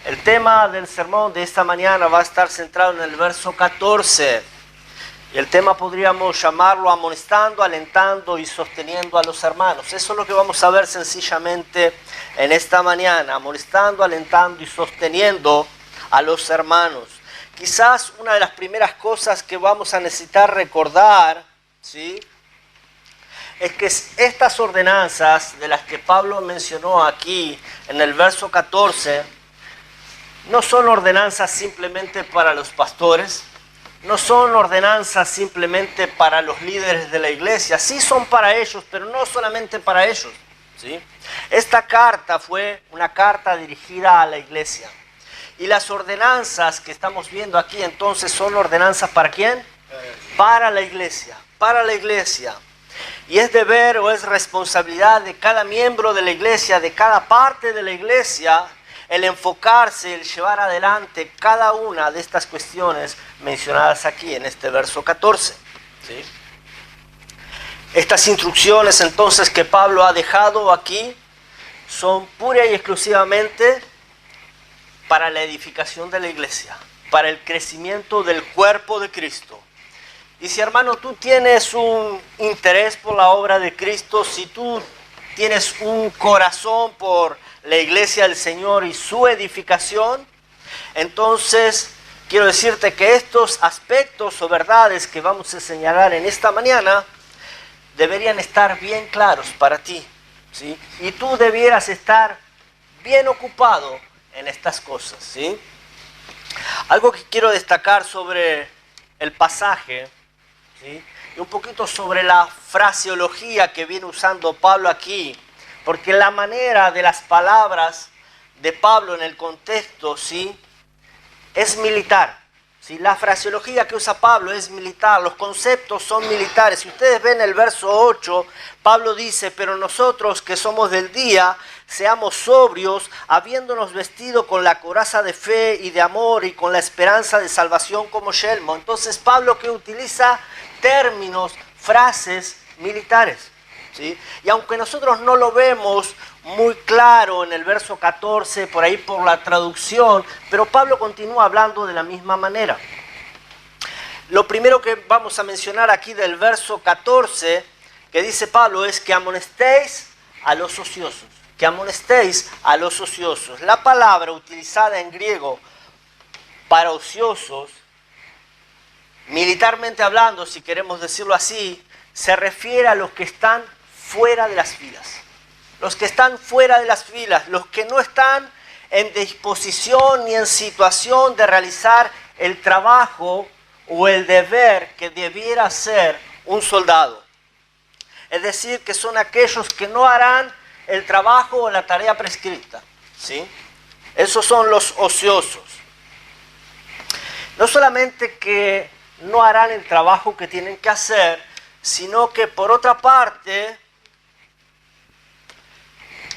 El tema del sermón de esta mañana va a estar centrado en el verso 14. Y el tema podríamos llamarlo amonestando, alentando y sosteniendo a los hermanos. Eso es lo que vamos a ver sencillamente en esta mañana. Amonestando, alentando y sosteniendo a los hermanos. Quizás una de las primeras cosas que vamos a necesitar recordar, ¿sí?, es que estas ordenanzas de las que Pablo mencionó aquí en el verso 14, no son ordenanzas simplemente para los pastores, no son ordenanzas simplemente para los líderes de la iglesia, sí son para ellos, pero no solamente para ellos, ¿sí? Esta carta fue una carta dirigida a la iglesia. Y las ordenanzas que estamos viendo aquí entonces son ordenanzas ¿para quién? Para la iglesia, para la iglesia. Y es deber o es responsabilidad de cada miembro de la iglesia, de cada parte de la iglesia, el enfocarse, el llevar adelante cada una de estas cuestiones mencionadas aquí en este verso 14. ¿Sí? Estas instrucciones entonces que Pablo ha dejado aquí son pura y exclusivamente para la edificación de la iglesia, para el crecimiento del cuerpo de Cristo. Y si, hermano, tú tienes un interés por la obra de Cristo, si tú tienes un corazón por la iglesia del Señor y su edificación, entonces quiero decirte que estos aspectos o verdades que vamos a señalar en esta mañana deberían estar bien claros para ti, ¿sí? Y tú debieras estar bien ocupado en estas cosas, ¿sí? Algo que quiero destacar sobre el pasaje, ¿sí?, y un poquito sobre la fraseología que viene usando Pablo aquí, porque la manera de las palabras de Pablo en el contexto, ¿sí?, es militar, ¿sí? La fraseología que usa Pablo es militar, los conceptos son militares. Si ustedes ven el verso 8, Pablo dice: pero nosotros que somos del día, seamos sobrios, habiéndonos vestido con la coraza de fe y de amor y con la esperanza de salvación como yelmo. Entonces Pablo que utiliza términos, frases militares, ¿sí? Y aunque nosotros no lo vemos muy claro en el verso 14, por ahí por la traducción, pero Pablo continúa hablando de la misma manera. Lo primero que vamos a mencionar aquí del verso 14, que dice Pablo, es que amonestéis a los ociosos. Que amonestéis a los ociosos. La palabra utilizada en griego para ociosos, militarmente hablando, si queremos decirlo así, se refiere a los que están fuera de las filas. Los que están fuera de las filas, los que no están en disposición ni en situación de realizar el trabajo o el deber que debiera hacer un soldado. Es decir, que son aquellos que no harán el trabajo o la tarea prescrita, ¿sí? Esos son los ociosos. No solamente que no harán el trabajo que tienen que hacer, sino que por otra parte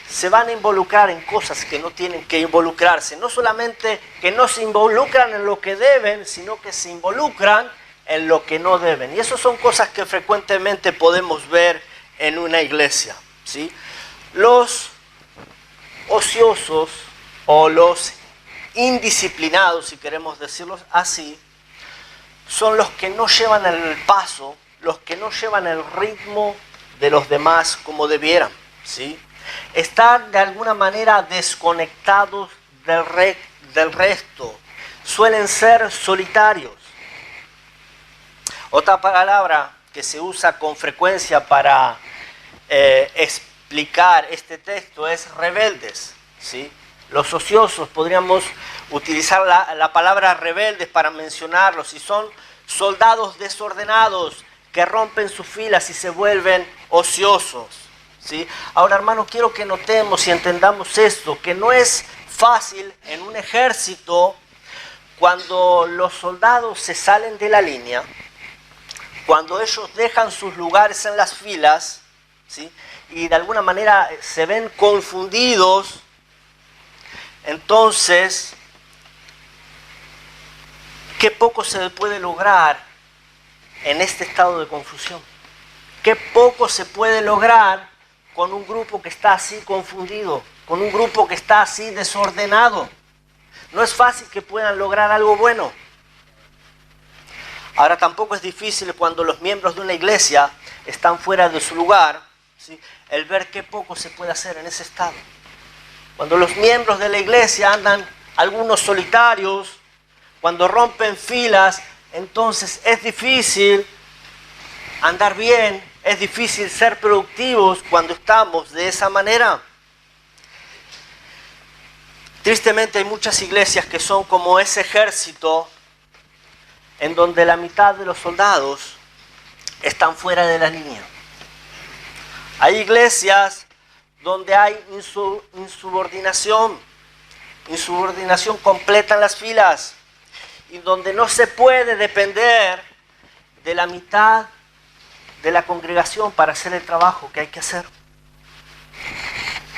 se van a involucrar en cosas que no tienen que involucrarse. No solamente que no se involucran en lo que deben, sino que se involucran en lo que no deben. Y eso son cosas que frecuentemente podemos ver en una iglesia, ¿sí? Los ociosos o los indisciplinados, si queremos decirlo así, son los que no llevan el paso, los que no llevan el ritmo de los demás como debieran, ¿sí? Están de alguna manera desconectados del resto, suelen ser solitarios. Otra palabra que se usa con frecuencia para explicar este texto es rebeldes, ¿sí? Los ociosos, podríamos utilizar la palabra rebeldes para mencionarlos, y son soldados desordenados que rompen sus filas y se vuelven ociosos, ¿sí? Ahora, hermanos, quiero que notemos y entendamos esto, que no es fácil en un ejército cuando los soldados se salen de la línea, cuando ellos dejan sus lugares en las filas, ¿sí?, y de alguna manera se ven confundidos. Entonces, qué poco se puede lograr en este estado de confusión. Qué poco se puede lograr con un grupo que está así confundido, con un grupo que está así desordenado. No es fácil que puedan lograr algo bueno. Ahora tampoco es difícil cuando los miembros de una iglesia están fuera de su lugar, ¿sí?, el ver qué poco se puede hacer en ese estado. Cuando los miembros de la iglesia andan algunos solitarios, cuando rompen filas, entonces es difícil andar bien, es difícil ser productivos cuando estamos de esa manera. Tristemente hay muchas iglesias que son como ese ejército en donde la mitad de los soldados están fuera de la línea. Hay iglesias donde hay insubordinación completa en las filas, y donde no se puede depender de la mitad de la congregación para hacer el trabajo que hay que hacer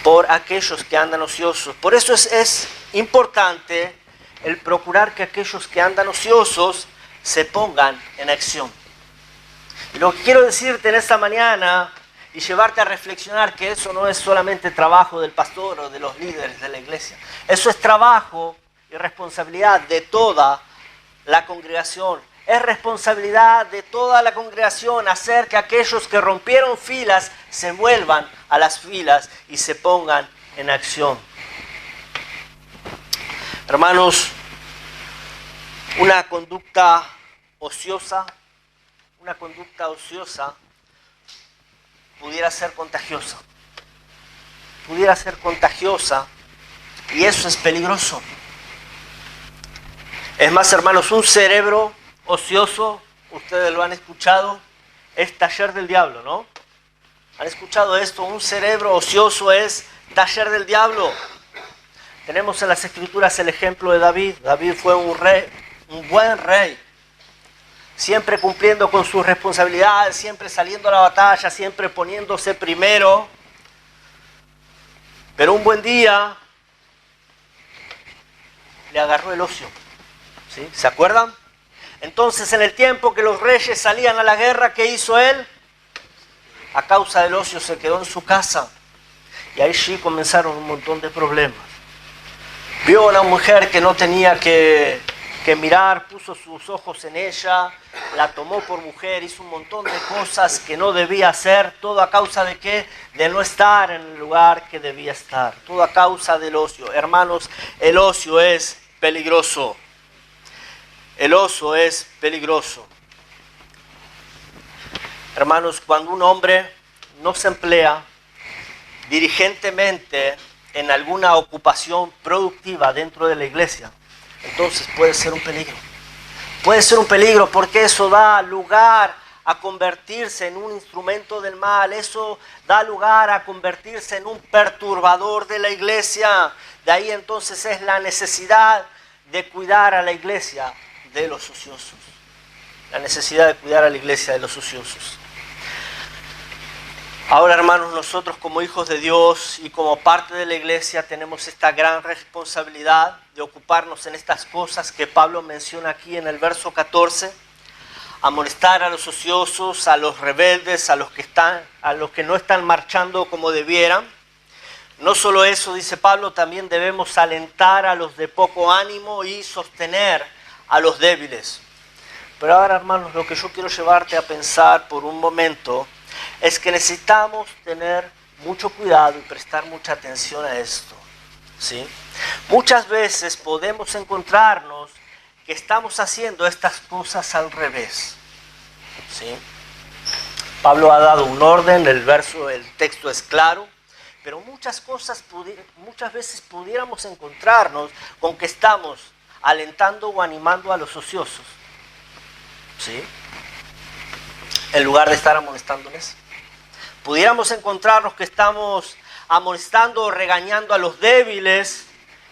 por aquellos que andan ociosos. Por eso es importante el procurar que aquellos que andan ociosos se pongan en acción. Y lo que quiero decirte en esta mañana y llevarte a reflexionar que eso no es solamente trabajo del pastor o de los líderes de la iglesia. Eso es trabajo y responsabilidad de toda la congregación. Es responsabilidad de toda la congregación hacer que aquellos que rompieron filas se vuelvan a las filas y se pongan en acción. Hermanos, una conducta ociosa pudiera ser contagiosa. Y eso es peligroso. Es más, hermanos, un cerebro ocioso, ustedes lo han escuchado, es taller del diablo, ¿no? ¿Han escuchado esto? Un cerebro ocioso es taller del diablo. Tenemos en las Escrituras el ejemplo de David. David fue un buen rey, siempre cumpliendo con sus responsabilidades, siempre saliendo a la batalla, siempre poniéndose primero. Pero un buen día le agarró el ocio, ¿sí? ¿Se acuerdan? Entonces, en el tiempo que los reyes salían a la guerra, ¿qué hizo él? A causa del ocio se quedó en su casa. Y ahí sí comenzaron un montón de problemas. Vio a una mujer que no tenía que mirar, puso sus ojos en ella, la tomó por mujer, hizo un montón de cosas que no debía hacer. ¿Todo a causa de qué? De no estar en el lugar que debía estar. Todo a causa del ocio. Hermanos, el ocio es peligroso. El ocio es peligroso. Hermanos, cuando un hombre no se emplea diligentemente en alguna ocupación productiva dentro de la iglesia, entonces puede ser un peligro. Puede ser un peligro porque eso da lugar a convertirse en un instrumento del mal. Eso da lugar a convertirse en un perturbador de la iglesia. De ahí entonces es la necesidad de cuidar a la iglesia de los ociosos. La necesidad de cuidar a la iglesia de los ociosos. Ahora, hermanos, nosotros como hijos de Dios y como parte de la iglesia tenemos esta gran responsabilidad de ocuparnos en estas cosas que Pablo menciona aquí en el verso 14. Amonestar a los ociosos, a los rebeldes, a los que no están marchando como debieran. No solo eso, dice Pablo, también debemos alentar a los de poco ánimo y sostener a los débiles. Pero ahora, hermanos, lo que yo quiero llevarte a pensar por un momento es que necesitamos tener mucho cuidado y prestar mucha atención a esto, ¿sí? Muchas veces podemos encontrarnos que estamos haciendo estas cosas al revés, ¿sí? Pablo ha dado un orden, el texto es claro, pero muchas veces pudiéramos encontrarnos con que estamos alentando o animando a los ociosos, ¿sí?, en lugar de estar amonestándoles. Pudiéramos encontrarnos que estamos amonestando o regañando a los débiles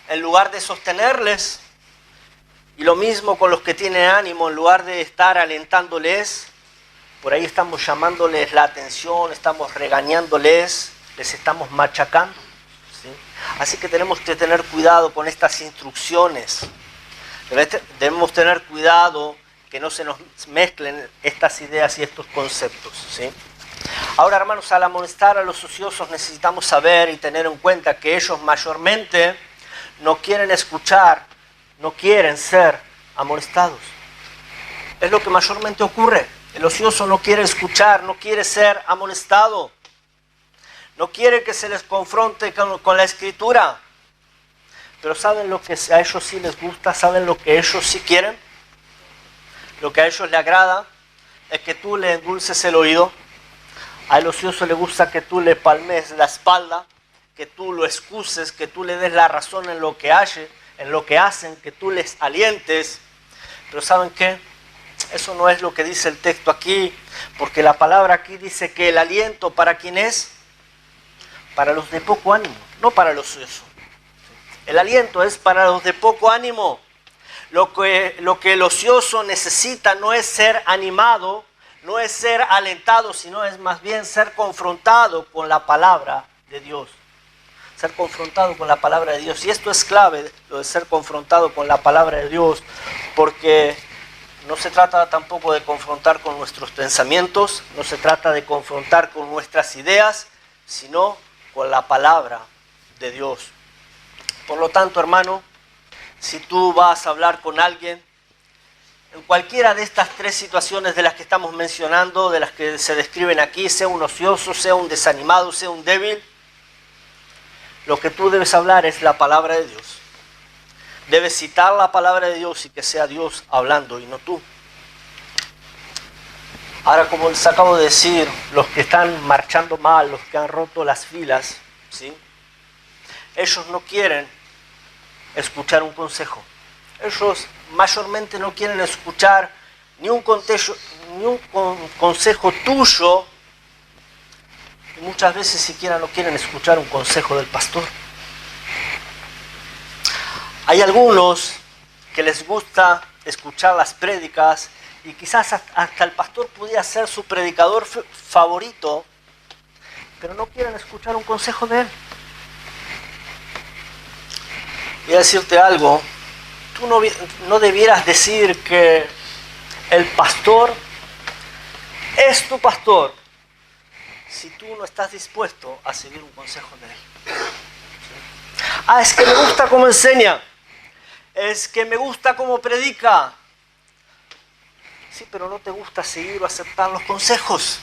en lugar de sostenerles. Y lo mismo con los que tienen ánimo, en lugar de estar alentándoles, por ahí estamos llamándoles la atención, estamos regañándoles, les estamos machacando, ¿sí? Así que tenemos que tener cuidado con estas instrucciones. Debemos tener cuidado que no se nos mezclen estas ideas y estos conceptos, ¿sí? Ahora, hermanos, al amonestar a los ociosos necesitamos saber y tener en cuenta que ellos mayormente no quieren escuchar no quieren ser amonestados. Es lo que mayormente ocurre. El ocioso no quiere escuchar, no quiere ser amonestado. No quiere que se les confronte con la Escritura. Pero ¿saben lo que a ellos sí les gusta? ¿Saben lo que ellos sí quieren? Lo que a ellos les agrada es que tú le endulces el oído. Al ocioso le gusta que tú le palmes la espalda, que tú lo excuses, que tú le des la razón en lo que hacen, que tú les alientes. Pero ¿saben qué? Eso no es lo que dice el texto aquí, porque la palabra aquí dice que el aliento, ¿para quién es? Para los de poco ánimo, no para los ociosos. El aliento es para los de poco ánimo. Lo que el ocioso necesita no es ser animado, no es ser alentado, sino es más bien ser confrontado con la palabra de Dios. Ser confrontado con la palabra de Dios. Y esto es clave, lo de ser confrontado con la palabra de Dios, porque no se trata tampoco de confrontar con nuestros pensamientos, no se trata de confrontar con nuestras ideas, sino con la palabra de Dios. Por lo tanto, hermano, si tú vas a hablar con alguien, en cualquiera de estas tres situaciones de las que estamos mencionando, de las que se describen aquí, sea un ocioso, sea un desanimado, sea un débil, lo que tú debes hablar es la palabra de Dios. Debes citar la palabra de Dios y que sea Dios hablando y no tú. Ahora, como les acabo de decir, los que están marchando mal, los que han roto las filas, ¿sí? Ellos no quieren escuchar un consejo. Ellos mayormente no quieren escuchar ni un consejo tuyo, y muchas veces siquiera no quieren escuchar un consejo del pastor. Hay algunos que les gusta escuchar las prédicas y quizás hasta el pastor pudiera ser su predicador favorito, pero no quieren escuchar un consejo de él. Voy a decirte algo, tú no debieras decir que el pastor es tu pastor si tú no estás dispuesto a seguir un consejo de él. Ah, es que me gusta cómo enseña, es que me gusta cómo predica. Sí, pero no te gusta seguir o aceptar los consejos.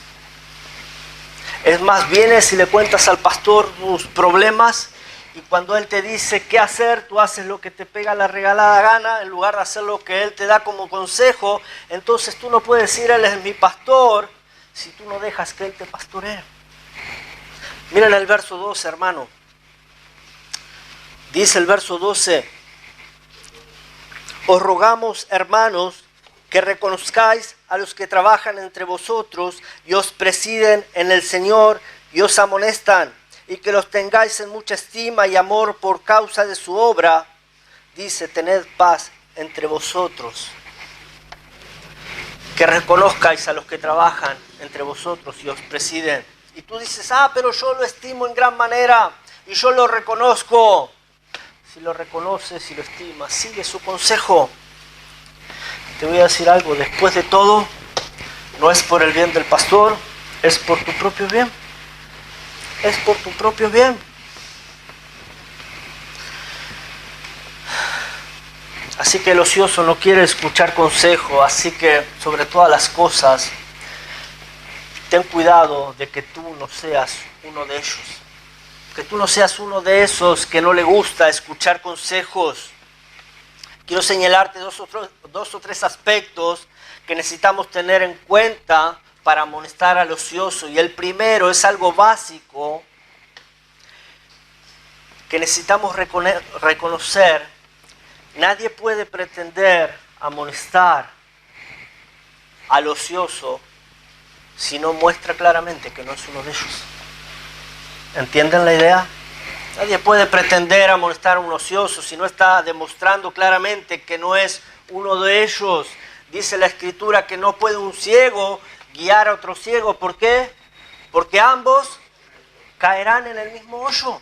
Es más, vienes y le cuentas al pastor tus problemas y cuando él te dice qué hacer, tú haces lo que te pega la regalada gana en lugar de hacer lo que él te da como consejo. Entonces tú no puedes decir, él es mi pastor, si tú no dejas que él te pastoree. Miren el verso 12, hermano. Dice el verso 12, os rogamos, hermanos, que reconozcáis a los que trabajan entre vosotros y os presiden en el Señor y os amonestan, y que los tengáis en mucha estima y amor por causa de su obra. Dice, tened paz entre vosotros. Que reconozcáis a los que trabajan entre vosotros y os presiden. Y tú dices, pero yo lo estimo en gran manera y yo lo reconozco. Si lo reconoces y lo estimas, sigue su consejo. Te voy a decir algo, después de todo, no es por el bien del pastor, es por tu propio bien. Es por tu propio bien. Así que el ocioso no quiere escuchar consejo, así que sobre todas las cosas, ten cuidado de que tú no seas uno de ellos. Que tú no seas uno de esos que no le gusta escuchar consejos. Quiero señalarte dos o tres aspectos que necesitamos tener en cuenta para amonestar al ocioso. Y el primero es algo básico que necesitamos reconocer. Nadie puede pretender amonestar al ocioso si no muestra claramente que no es uno de ellos. ¿Entienden la idea? Nadie puede pretender amonestar a un ocioso si no está demostrando claramente que no es uno de ellos. Dice la Escritura que no puede un ciego guiar a otro ciego. ¿Por qué? Porque ambos caerán en el mismo hoyo.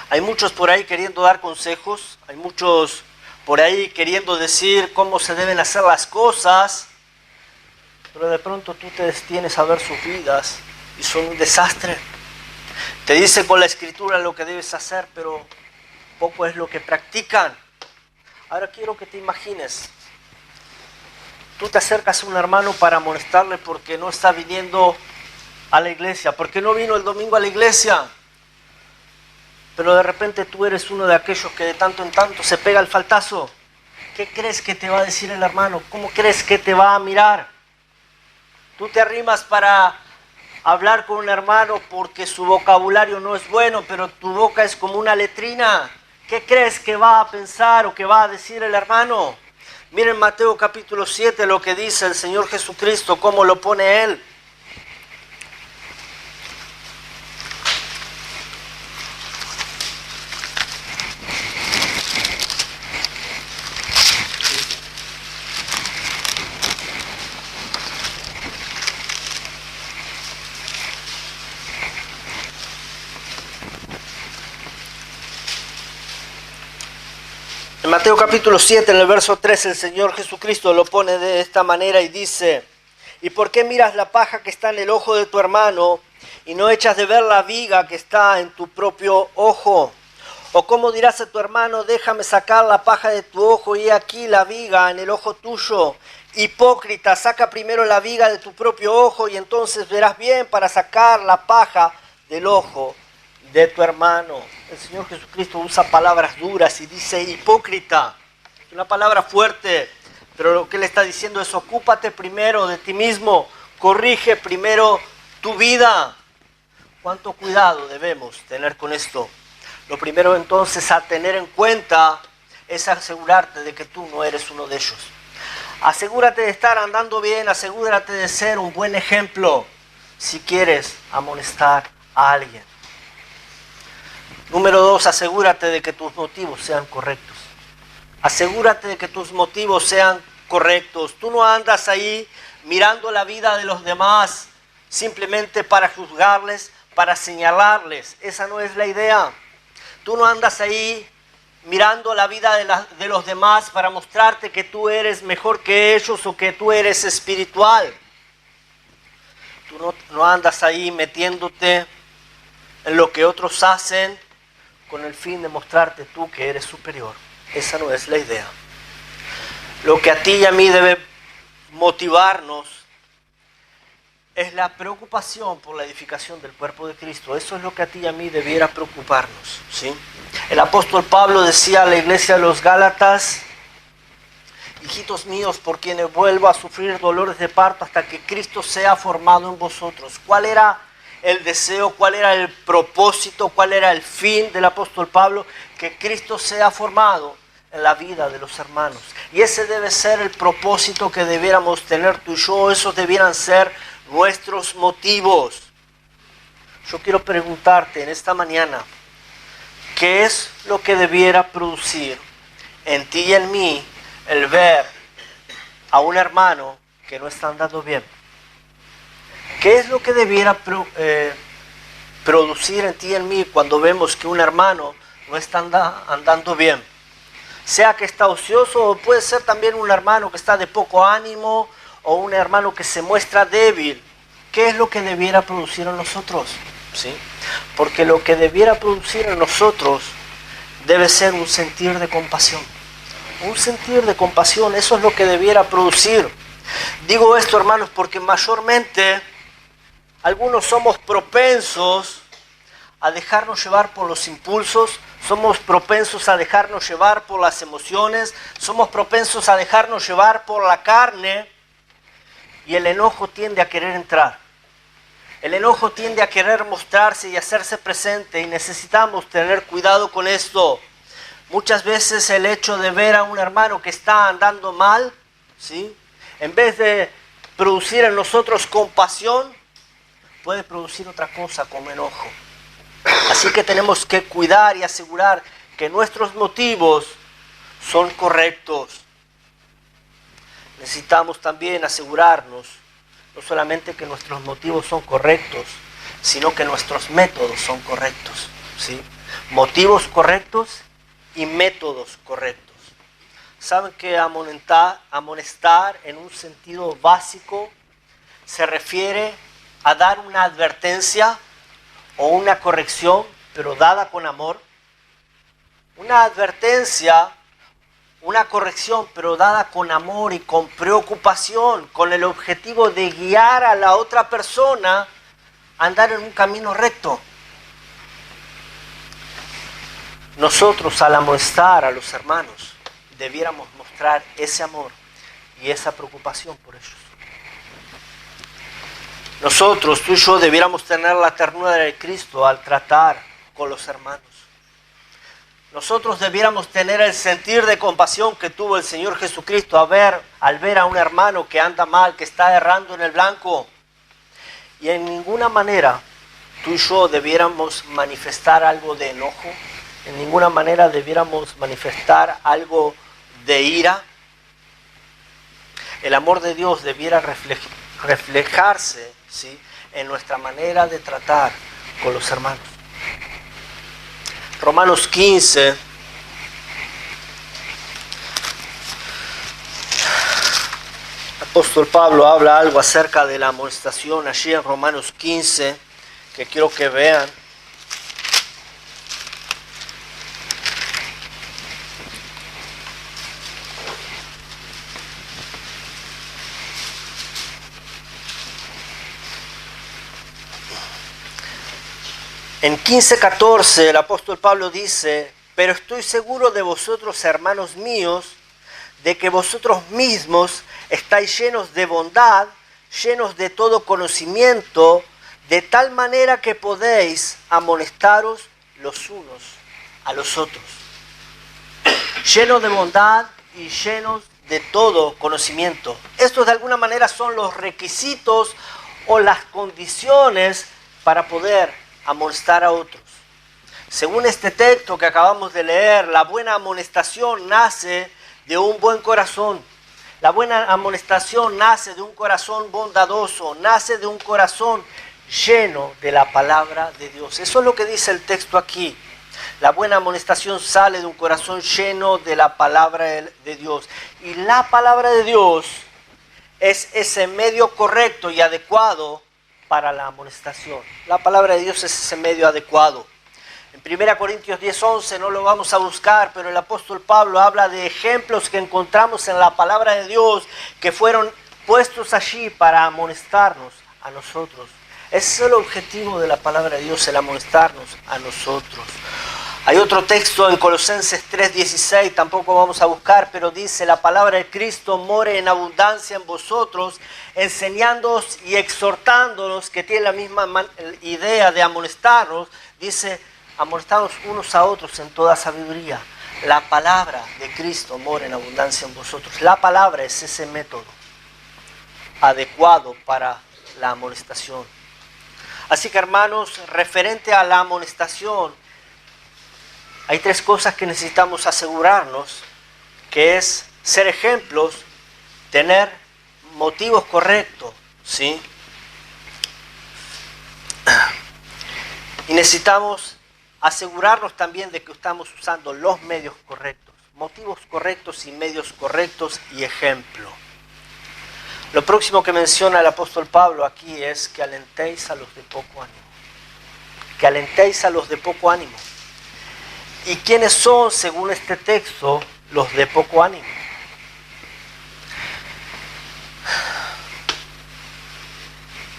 Hay muchos por ahí queriendo dar consejos, hay muchos por ahí queriendo decir cómo se deben hacer las cosas, pero de pronto tú te detienes a ver sus vidas y son un desastre. Te dice con la Escritura lo que debes hacer, pero poco es lo que practican. Ahora quiero que te imagines. Tú te acercas a un hermano para amonestarle porque no está viniendo a la iglesia, porque no vino el domingo a la iglesia. Pero de repente tú eres uno de aquellos que de tanto en tanto se pega el faltazo. ¿Qué crees que te va a decir el hermano? ¿Cómo crees que te va a mirar? Tú te arrimas para hablar con un hermano porque su vocabulario no es bueno, pero tu boca es como una letrina. ¿Qué crees que va a pensar o que va a decir el hermano? Miren Mateo capítulo 7 lo que dice el Señor Jesucristo, cómo lo pone Él. En Mateo capítulo 7, en el verso 13, el Señor Jesucristo lo pone de esta manera y dice: ¿y por qué miras la paja que está en el ojo de tu hermano y no echas de ver la viga que está en tu propio ojo? ¿O cómo dirás a tu hermano, déjame sacar la paja de tu ojo y he aquí la viga en el ojo tuyo? Hipócrita, saca primero la viga de tu propio ojo y entonces verás bien para sacar la paja del ojo de tu hermano. El Señor Jesucristo usa palabras duras y dice hipócrita. Es una palabra fuerte, pero lo que Él está diciendo es: ocúpate primero de ti mismo, corrige primero tu vida. ¿Cuánto cuidado debemos tener con esto? Lo primero entonces a tener en cuenta es asegurarte de que tú no eres uno de ellos. Asegúrate de estar andando bien, asegúrate de ser un buen ejemplo si quieres amonestar a alguien. Número 2, asegúrate de que tus motivos sean correctos. Asegúrate de que tus motivos sean correctos. Tú no andas ahí mirando la vida de los demás simplemente para juzgarles, para señalarles. Esa no es la idea. Tú no andas ahí mirando la vida de los demás para mostrarte que tú eres mejor que ellos o que tú eres espiritual. Tú no andas ahí metiéndote en lo que otros hacen con el fin de mostrarte tú que eres superior. Esa no es la idea. Lo que a ti y a mí debe motivarnos es la preocupación por la edificación del cuerpo de Cristo. Eso es lo que a ti y a mí debiera preocuparnos, ¿sí? El apóstol Pablo decía a la iglesia de los Gálatas: hijitos míos, por quienes vuelvo a sufrir dolores de parto hasta que Cristo sea formado en vosotros. ¿Cuál era el deseo, cuál era el propósito, cuál era el fin del apóstol Pablo? Que Cristo sea formado en la vida de los hermanos. Y ese debe ser el propósito que debiéramos tener tú y yo. Esos debieran ser nuestros motivos. Yo quiero preguntarte en esta mañana: ¿qué es lo que debiera producir en ti y en mí el ver a un hermano que no está andando bien? ¿Qué es lo que debiera producir en ti y en mí cuando vemos que un hermano no está andando bien? Sea que está ocioso, o puede ser también un hermano que está de poco ánimo, o un hermano que se muestra débil. ¿Qué es lo que debiera producir en nosotros? ¿Sí? Porque lo que debiera producir en nosotros debe ser un sentir de compasión. Un sentir de compasión, eso es lo que debiera producir. Digo esto, hermanos, porque mayormente algunos somos propensos a dejarnos llevar por los impulsos, somos propensos a dejarnos llevar por las emociones, somos propensos a dejarnos llevar por la carne, y el enojo tiende a querer entrar. El enojo tiende a querer mostrarse y hacerse presente, y necesitamos tener cuidado con esto. Muchas veces el hecho de ver a un hermano que está andando mal, ¿sí?, en vez de producir en nosotros compasión, puede producir otra cosa como enojo. Así que tenemos que cuidar y asegurar que nuestros motivos son correctos. Necesitamos también asegurarnos no solamente que nuestros motivos son correctos, sino que nuestros métodos son correctos, ¿sí? Motivos correctos y métodos correctos. ¿Saben que amonestar en un sentido básico se refiere a dar una advertencia o una corrección, pero dada con amor? Una advertencia, una corrección, pero dada con amor y con preocupación, con el objetivo de guiar a la otra persona a andar en un camino recto. Nosotros, al amonestar a los hermanos, debiéramos mostrar ese amor y esa preocupación por ellos. Nosotros, tú y yo, debiéramos tener la ternura de Cristo al tratar con los hermanos. Nosotros debiéramos tener el sentir de compasión que tuvo el Señor Jesucristo al ver a un hermano que anda mal, que está errando en el blanco. Y en ninguna manera tú y yo debiéramos manifestar algo de enojo, en ninguna manera debiéramos manifestar algo de ira. El amor de Dios debiera reflejarse, ¿sí?, en nuestra manera de tratar con los hermanos. Romanos 15, el apóstol Pablo habla algo acerca de la amonestación allí en Romanos 15, que quiero que vean. En 15:14 el apóstol Pablo dice: pero estoy seguro de vosotros, hermanos míos, de que vosotros mismos estáis llenos de bondad, llenos de todo conocimiento, de tal manera que podéis amonestaros los unos a los otros. Llenos de bondad y llenos de todo conocimiento. Estos de alguna manera son los requisitos o las condiciones para poder amonestar a otros. Según este texto que acabamos de leer, la buena amonestación nace de un buen corazón. La buena amonestación nace de un corazón bondadoso, nace de un corazón lleno de la palabra de Dios. Eso es lo que dice el texto aquí. La buena amonestación sale de un corazón lleno de la palabra de Dios. Y la palabra de Dios es ese medio correcto y adecuado para la amonestación. La palabra de Dios es ese medio adecuado. En 1 Corintios 10:11 no lo vamos a buscar, pero el apóstol Pablo habla de ejemplos que encontramos en la palabra de Dios que fueron puestos allí para amonestarnos a nosotros. Ese es el objetivo de la palabra de Dios, el amonestarnos a nosotros. Hay otro texto en Colosenses 3:16, tampoco vamos a buscar, pero dice: la palabra de Cristo more en abundancia en vosotros, enseñándoos y exhortándonos, que tiene la misma idea de amonestarnos. Dice: amonestarnos unos a otros en toda sabiduría. La palabra de Cristo mora en abundancia en vosotros. La palabra es ese método adecuado para la amonestación. Así que, hermanos, referente a la amonestación, hay tres cosas que necesitamos asegurarnos, que es ser ejemplos, tener motivos correctos, ¿sí? Y necesitamos asegurarnos también de que estamos usando los medios correctos, motivos correctos y medios correctos y ejemplo. Lo próximo que menciona el apóstol Pablo aquí es que alentéis a los de poco ánimo. Que alentéis a los de poco ánimo. ¿Y quiénes son, según este texto, los de poco ánimo?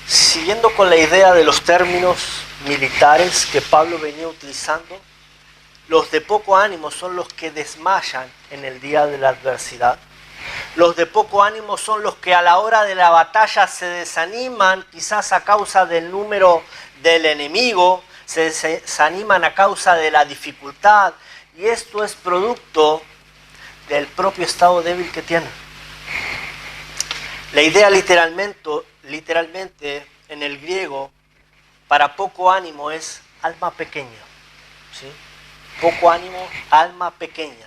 Siguiendo con la idea de los términos militares que Pablo venía utilizando, los de poco ánimo son los que desmayan en el día de la adversidad. Los de poco ánimo son los que a la hora de la batalla se desaniman, quizás a causa del número del enemigo, se desaniman a causa de la dificultad, y esto es producto del propio estado débil que tienen. La idea literalmente en el griego para poco ánimo es alma pequeña, ¿sí? Poco ánimo, alma pequeña.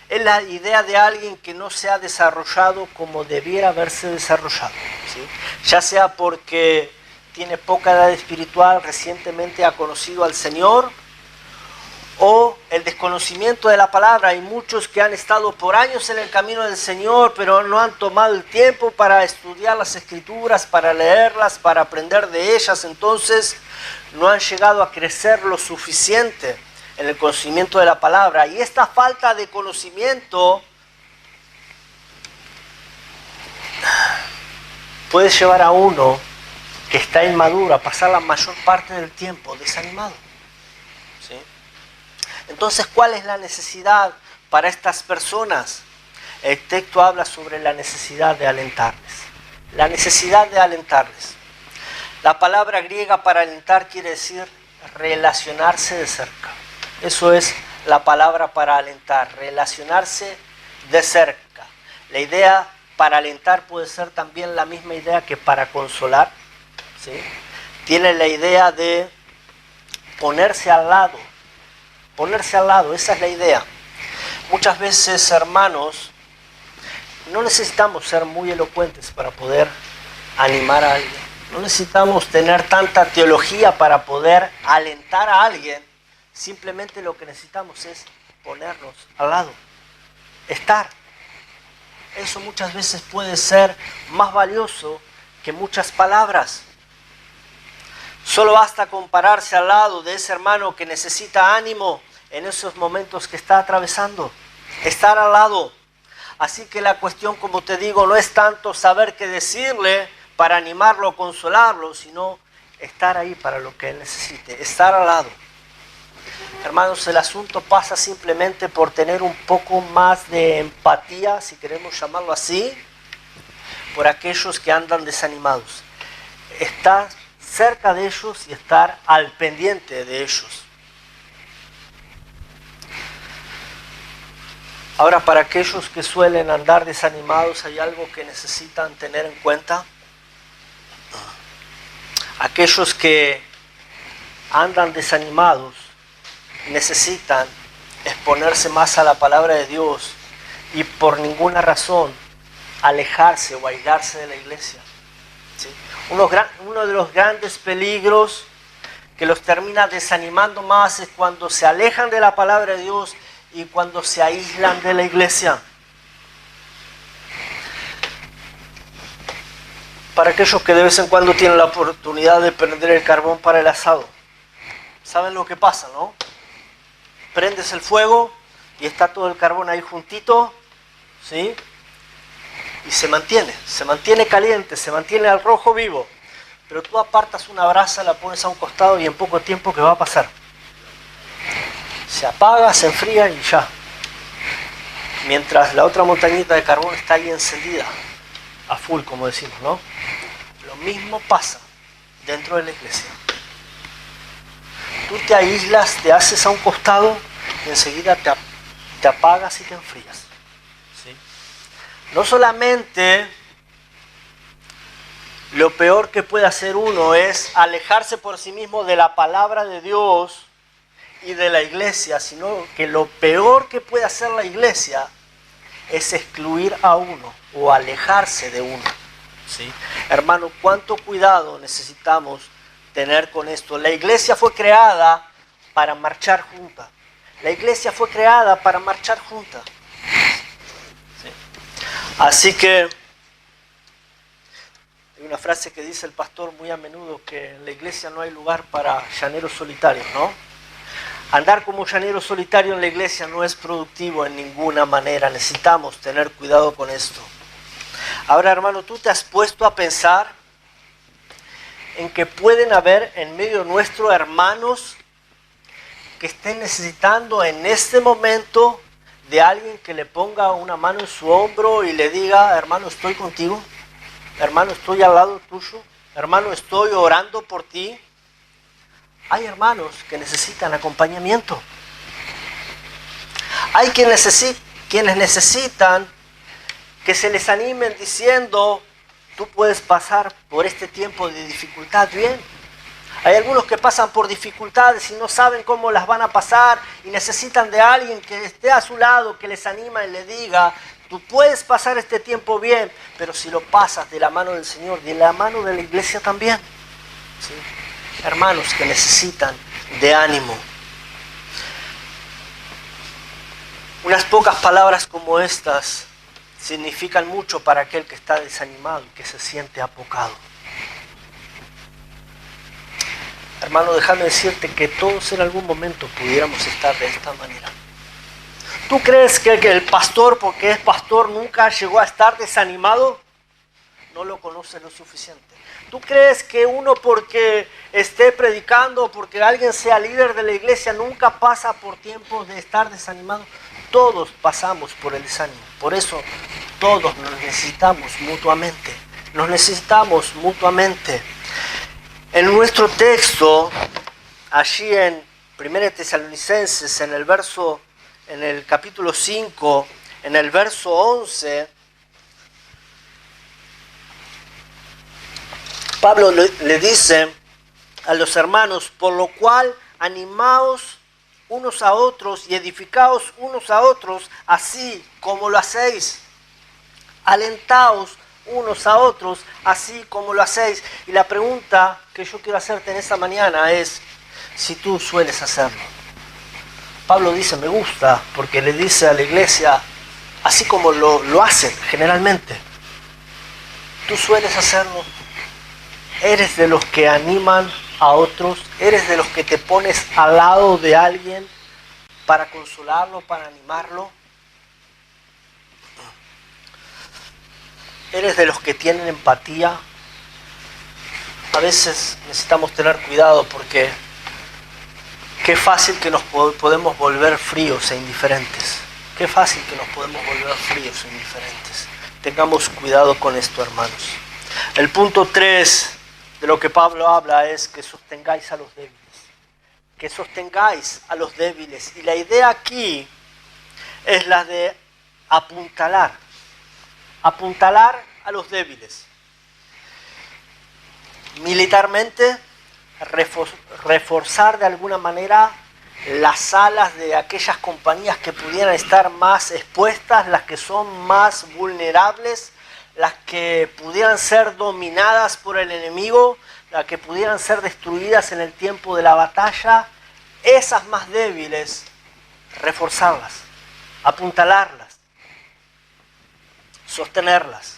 Es la idea de alguien que no se ha desarrollado como debiera haberse desarrollado, ¿sí? Ya sea porque tiene poca edad espiritual, recientemente ha conocido al Señor, o el desconocimiento de la palabra. Hay muchos que han estado por años en el camino del Señor, pero no han tomado el tiempo para estudiar las Escrituras, para leerlas, para aprender de ellas. Entonces no han llegado a crecer lo suficiente en el conocimiento de la palabra. Y esta falta de conocimiento puede llevar a uno que está inmaduro a pasar la mayor parte del tiempo desanimado. ¿Sí? Entonces, ¿cuál es la necesidad para estas personas? El texto habla sobre la necesidad de alentarles. La necesidad de alentarles. La palabra griega para alentar quiere decir relacionarse de cerca. Eso es la palabra para alentar, relacionarse de cerca. La idea para alentar puede ser también la misma idea que para consolar. ¿Sí? Tiene la idea de ponerse al lado. Ponerse al lado, esa es la idea. Muchas veces, hermanos, no necesitamos ser muy elocuentes para poder animar a alguien. No necesitamos tener tanta teología para poder alentar a alguien. Simplemente lo que necesitamos es ponernos al lado. Estar. Eso muchas veces puede ser más valioso que muchas palabras. Solo basta compararse al lado de ese hermano que necesita ánimo en esos momentos que está atravesando. Estar al lado. Así que la cuestión, como te digo, no es tanto saber qué decirle para animarlo o consolarlo, sino estar ahí para lo que él necesite. Estar al lado. Hermanos, el asunto pasa simplemente por tener un poco más de empatía, si queremos llamarlo así, por aquellos que andan desanimados. Estar cerca de ellos y estar al pendiente de ellos. Ahora, para aquellos que suelen andar desanimados, hay algo que necesitan tener en cuenta. Aquellos que andan desanimados necesitan exponerse más a la palabra de Dios y por ninguna razón alejarse o aislarse de la iglesia. ¿Sí? Uno de los grandes peligros que los termina desanimando más es cuando se alejan de la palabra de Dios y cuando se aíslan de la iglesia. Para aquellos que de vez en cuando tienen la oportunidad de prender el carbón para el asado, ¿saben lo que pasa, no? Prendes el fuego y está todo el carbón ahí juntito, ¿sí? Y se mantiene caliente, se mantiene al rojo vivo. Pero tú apartas una brasa, la pones a un costado y en poco tiempo, ¿qué va a pasar? Se apaga, se enfría y ya. Mientras la otra montañita de carbón está ahí encendida, a full, como decimos, ¿no? Lo mismo pasa dentro de la iglesia. Tú te aíslas, te haces a un costado y enseguida te apagas y te enfrías. ¿Sí? No solamente lo peor que puede hacer uno es alejarse por sí mismo de la palabra de Dios y de la iglesia, sino que lo peor que puede hacer la iglesia es excluir a uno o alejarse de uno. ¿Sí? Hermano, cuánto cuidado necesitamos tener con esto. La iglesia fue creada para marchar junta. La iglesia fue creada para marchar junta. ¿Sí? Así que hay una frase que dice el pastor muy a menudo, que en la iglesia no hay lugar para llaneros solitarios, ¿no? Andar como llanero solitario en la iglesia no es productivo en ninguna manera. Necesitamos tener cuidado con esto. Ahora, hermano, ¿tú te has puesto a pensar en que pueden haber en medio nuestro hermanos que estén necesitando en este momento de alguien que le ponga una mano en su hombro y le diga: hermano, estoy contigo, hermano, estoy al lado tuyo, hermano, estoy orando por ti? Hay hermanos que necesitan acompañamiento. Hay quienes necesitan que se les animen diciendo: tú puedes pasar por este tiempo de dificultad bien. Hay algunos que pasan por dificultades y no saben cómo las van a pasar y necesitan de alguien que esté a su lado, que les anima y les diga: tú puedes pasar este tiempo bien, pero si lo pasas de la mano del Señor, de la mano de la iglesia también. ¿Sí? Hermanos que necesitan de ánimo. Unas pocas palabras como estas significan mucho para aquel que está desanimado y que se siente apocado. Hermano, déjame decirte que todos en algún momento pudiéramos estar de esta manera. ¿Tú crees que el pastor, porque es pastor, nunca llegó a estar desanimado? no lo conoces lo suficiente. ¿Tú crees que uno porque esté predicando, porque alguien sea líder de la iglesia, nunca pasa por tiempos de estar desanimado? Todos pasamos por el desánimo. Por eso todos nos necesitamos mutuamente. Nos necesitamos mutuamente. En nuestro texto, allí en 1 Tesalonicenses, en el capítulo 5, en el verso 11, Pablo le dice a los hermanos: por lo cual animaos unos a otros y edificaos unos a otros, así como lo hacéis. Alentaos unos a otros, así como lo hacéis. Y la pregunta que yo quiero hacerte en esta mañana es si tú sueles hacerlo. Pablo dice, me gusta, porque le dice a la iglesia, así como lo hacen generalmente. ¿Tú sueles hacerlo? ¿Eres de los que animan a otros? ¿Eres de los que te pones al lado de alguien para consolarlo, para animarlo? ¿Eres de los que tienen empatía? A veces necesitamos tener cuidado porque qué fácil que nos podemos volver fríos e indiferentes. Qué fácil que nos podemos volver fríos e indiferentes. Tengamos cuidado con esto, hermanos. El punto 3 de lo que Pablo habla es que sostengáis a los débiles. Que sostengáis a los débiles. Y la idea aquí es la de apuntalar. Apuntalar a los débiles. Militarmente, reforzar de alguna manera las alas de aquellas compañías que pudieran estar más expuestas, las que son más vulnerables, las que pudieran ser dominadas por el enemigo, las que pudieran ser destruidas en el tiempo de la batalla. Esas más débiles, reforzarlas, apuntalarlas, sostenerlas.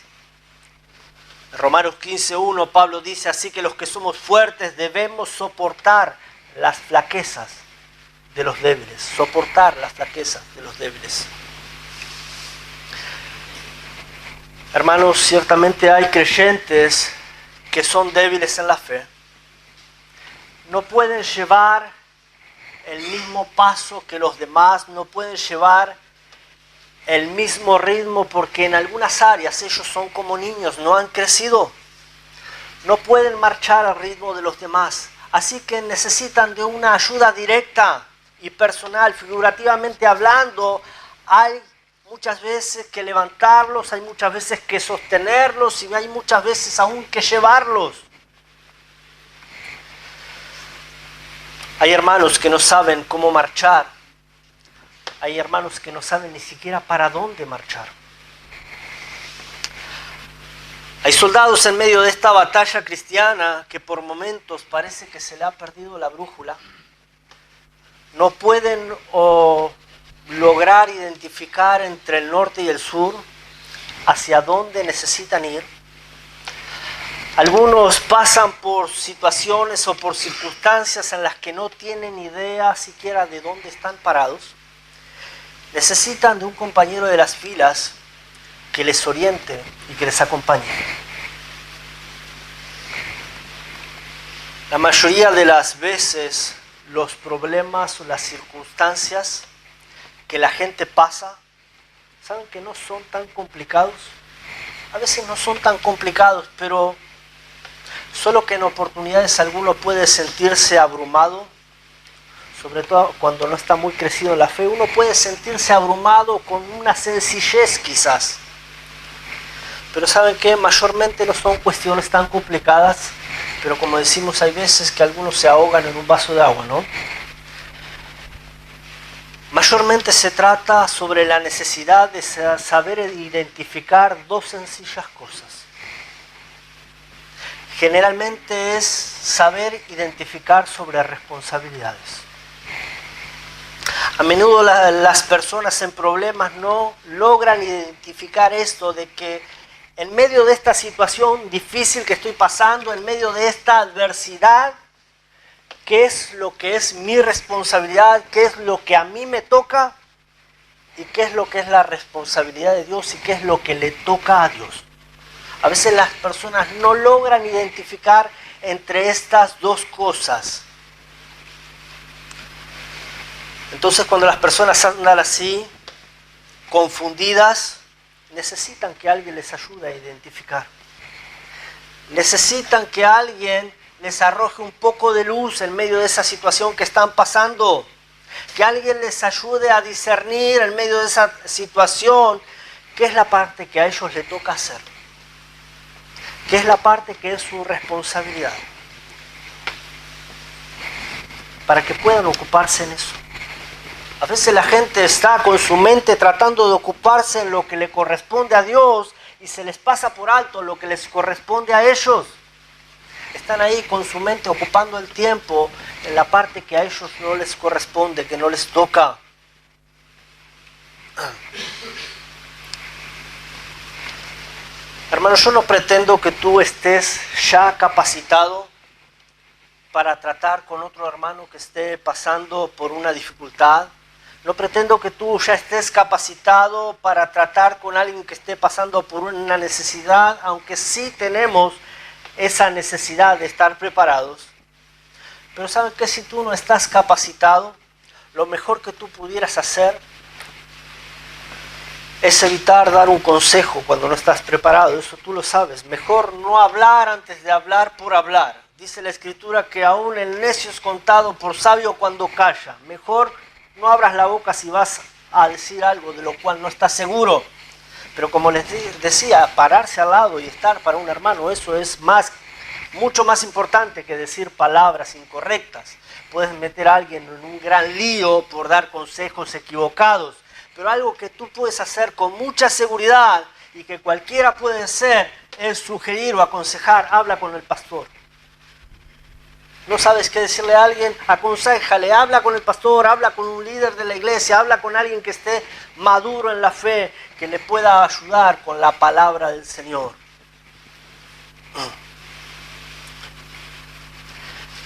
En Romanos 15:1 Pablo dice, así que los que somos fuertes debemos soportar las flaquezas de los débiles, soportar las flaquezas de los débiles. Hermanos, ciertamente hay creyentes que son débiles en la fe. No pueden llevar el mismo paso que los demás, no pueden llevar el mismo ritmo porque en algunas áreas ellos son como niños, no han crecido. No pueden marchar al ritmo de los demás. Así que necesitan de una ayuda directa y personal. Figurativamente hablando, hay muchas veces que levantarlos, hay muchas veces que sostenerlos y hay muchas veces aún que llevarlos. Hay hermanos que no saben cómo marchar. Hay hermanos que no saben ni siquiera para dónde marchar. Hay soldados en medio de esta batalla cristiana que por momentos parece que se le ha perdido la brújula. No pueden lograr identificar entre el norte y el sur hacia dónde necesitan ir. Algunos pasan por situaciones o por circunstancias en las que no tienen idea siquiera de dónde están parados. Necesitan de un compañero de las filas que les oriente y que les acompañe. La mayoría de las veces los problemas o las circunstancias que la gente pasa, ¿saben que no son tan complicados? A veces no son tan complicados, pero solo que en oportunidades alguno puede sentirse abrumado. Sobre todo cuando no está muy crecido en la fe, uno puede sentirse abrumado con una sencillez quizás. Pero ¿saben qué? Mayormente no son cuestiones tan complicadas, pero como decimos, hay veces que algunos se ahogan en un vaso de agua, ¿no? Mayormente se trata sobre la necesidad de saber identificar dos sencillas cosas. Generalmente es saber identificar sobre responsabilidades. A menudo las personas en problemas no logran identificar esto de que en medio de esta situación difícil que estoy pasando, en medio de esta adversidad, ¿qué es lo que es mi responsabilidad? ¿Qué es lo que a mí me toca? ¿Y qué es lo que es la responsabilidad de Dios? ¿Y qué es lo que le toca a Dios? A veces las personas no logran identificar entre estas dos cosas. Entonces, cuando las personas andan así, confundidas, necesitan que alguien les ayude a identificar. Necesitan que alguien les arroje un poco de luz en medio de esa situación que están pasando. Que alguien les ayude a discernir en medio de esa situación qué es la parte que a ellos les toca hacer. Qué es la parte que es su responsabilidad. Para que puedan ocuparse en eso. A veces la gente está con su mente tratando de ocuparse en lo que le corresponde a Dios y se les pasa por alto lo que les corresponde a ellos. Están ahí con su mente ocupando el tiempo en la parte que a ellos no les corresponde, que no les toca. Hermano, yo no pretendo que tú estés ya capacitado para tratar con otro hermano que esté pasando por una dificultad. No pretendo que tú ya estés capacitado para tratar con alguien que esté pasando por una necesidad, aunque sí tenemos esa necesidad de estar preparados. Pero ¿saben qué? Si tú no estás capacitado, lo mejor que tú pudieras hacer es evitar dar un consejo cuando no estás preparado. Eso tú lo sabes. Mejor no hablar antes de hablar por hablar. Dice la Escritura que aún el necio es contado por sabio cuando calla. Mejor no abras la boca si vas a decir algo de lo cual no estás seguro. Pero como les decía, pararse al lado y estar para un hermano, eso es mucho más importante que decir palabras incorrectas. Puedes meter a alguien en un gran lío por dar consejos equivocados, pero algo que tú puedes hacer con mucha seguridad y que cualquiera puede hacer es sugerir o aconsejar: habla con el pastor. No sabes qué decirle a alguien, aconséjale, habla con el pastor, habla con un líder de la iglesia, habla con alguien que esté maduro en la fe, que le pueda ayudar con la palabra del Señor.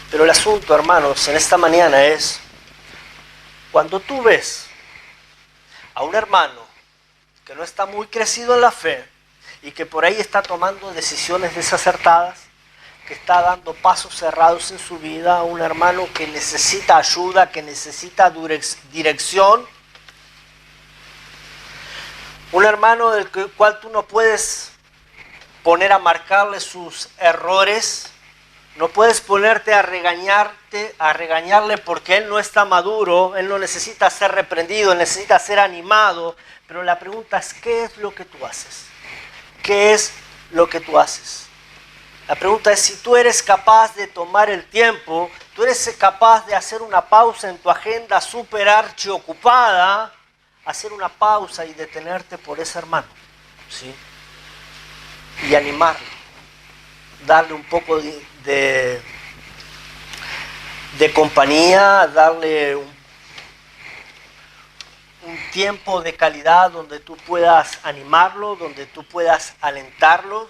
Pero el asunto, hermanos, en esta mañana es, cuando tú ves a un hermano que no está muy crecido en la fe y que por ahí está tomando decisiones desacertadas, que está dando pasos cerrados en su vida, un hermano que necesita ayuda, que necesita dirección, un hermano del cual tú no puedes poner a marcarle sus errores, no puedes ponerte a regañarle porque él no está maduro, él no necesita ser reprendido, él necesita ser animado, pero la pregunta es, ¿qué es lo que tú haces? ¿Qué es lo que tú haces? La pregunta es si tú eres capaz de tomar el tiempo, tú eres capaz de hacer una pausa en tu agenda súper archiocupada, hacer una pausa y detenerte por ese hermano, ¿sí? Y animarlo, darle un poco de compañía, darle un tiempo de calidad donde tú puedas animarlo, donde tú puedas alentarlo.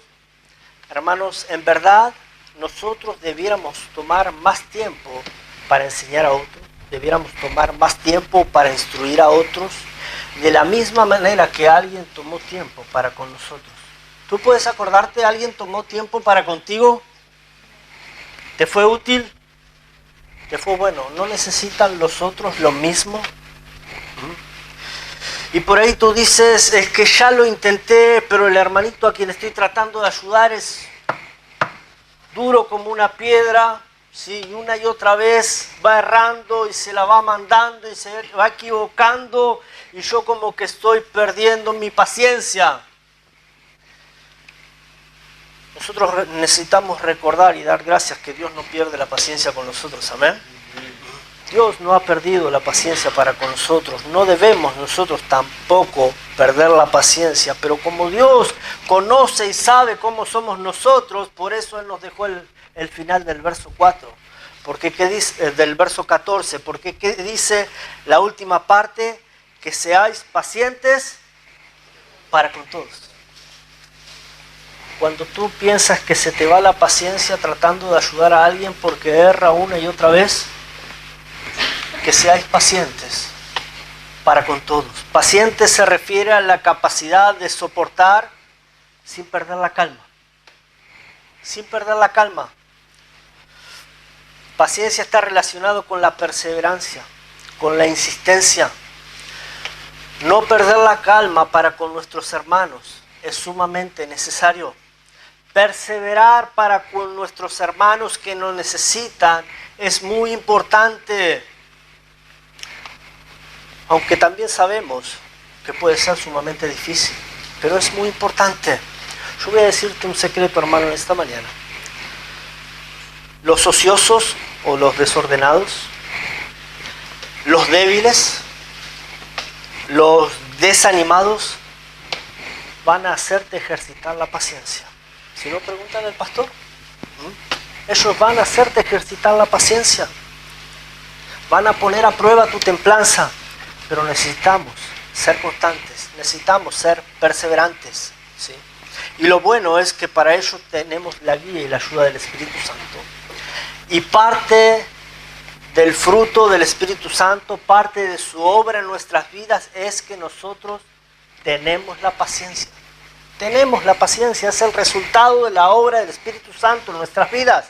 Hermanos, en verdad, nosotros debiéramos tomar más tiempo para enseñar a otros, debiéramos tomar más tiempo para instruir a otros, de la misma manera que alguien tomó tiempo para con nosotros. ¿Tú puedes acordarte, alguien tomó tiempo para contigo? ¿Te fue útil? ¿Te fue bueno? ¿No necesitan los otros lo mismo? Y por ahí tú dices, es que ya lo intenté, pero el hermanito a quien estoy tratando de ayudar es duro como una piedra, ¿sí? Y una y otra vez va errando y se la va mandando y se va equivocando y yo como que estoy perdiendo mi paciencia. Nosotros necesitamos recordar y dar gracias que Dios no pierde la paciencia con nosotros, amén. Dios no ha perdido la paciencia para con nosotros, no debemos nosotros tampoco perder la paciencia, pero como Dios conoce y sabe cómo somos nosotros, por eso Él nos dejó el final del verso 4, porque ¿qué dice, del verso 14? Porque ¿qué dice la última parte? Que seáis pacientes para con todos. Cuando tú piensas que se te va la paciencia tratando de ayudar a alguien porque erra una y otra vez, que seáis pacientes para con todos. Paciente se refiere a la capacidad de soportar sin perder la calma. sin perder la calma. Paciencia está relacionado con la perseverancia, con la insistencia. No perder la calma para con nuestros hermanos es sumamente necesario. Perseverar para con nuestros hermanos que nos necesitan es muy importante. Aunque también sabemos que puede ser sumamente difícil, pero es muy importante. Yo voy a decirte un secreto, hermano, en esta mañana. Los ociosos o los desordenados, los débiles, los desanimados, van a hacerte ejercitar la paciencia. Si no, preguntan al pastor. Ellos van a hacerte ejercitar la paciencia. Van a poner a prueba tu templanza. Pero necesitamos ser constantes, necesitamos ser perseverantes, ¿sí? Y lo bueno es que para ello tenemos la guía y la ayuda del Espíritu Santo. Y parte del fruto del Espíritu Santo, parte de su obra en nuestras vidas es que nosotros tenemos la paciencia. Tenemos la paciencia, es el resultado de la obra del Espíritu Santo en nuestras vidas.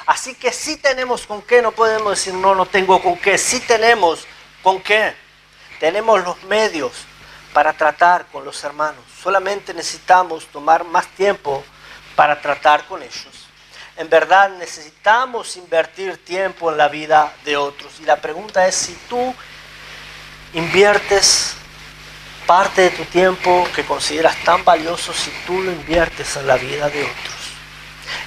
Así que sí tenemos con qué, no podemos decir no tengo con qué, sí tenemos con qué. Tenemos los medios para tratar con los hermanos. Solamente necesitamos tomar más tiempo para tratar con ellos. En verdad necesitamos invertir tiempo en la vida de otros. Y la pregunta es si tú inviertes parte de tu tiempo que consideras tan valioso, si tú lo inviertes en la vida de otros.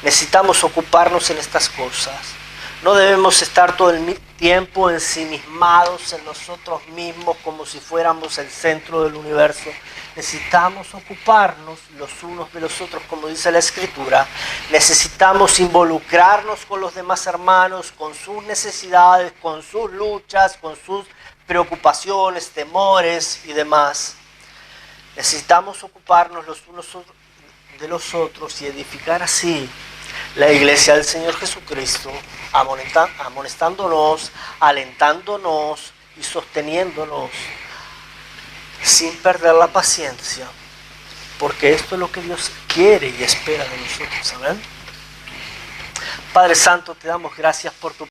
Necesitamos ocuparnos en estas cosas. No debemos estar todo el tiempo ensimismados en nosotros mismos como si fuéramos el centro del universo. Necesitamos ocuparnos los unos de los otros, como dice la Escritura. Necesitamos involucrarnos con los demás hermanos, con sus necesidades, con sus luchas, con sus preocupaciones, temores y demás. Necesitamos ocuparnos los unos de los otros y edificar así la iglesia del Señor Jesucristo, amonestándonos, alentándonos y sosteniéndonos sin perder la paciencia, porque esto es lo que Dios quiere y espera de nosotros. Amén. Padre Santo, te damos gracias por tu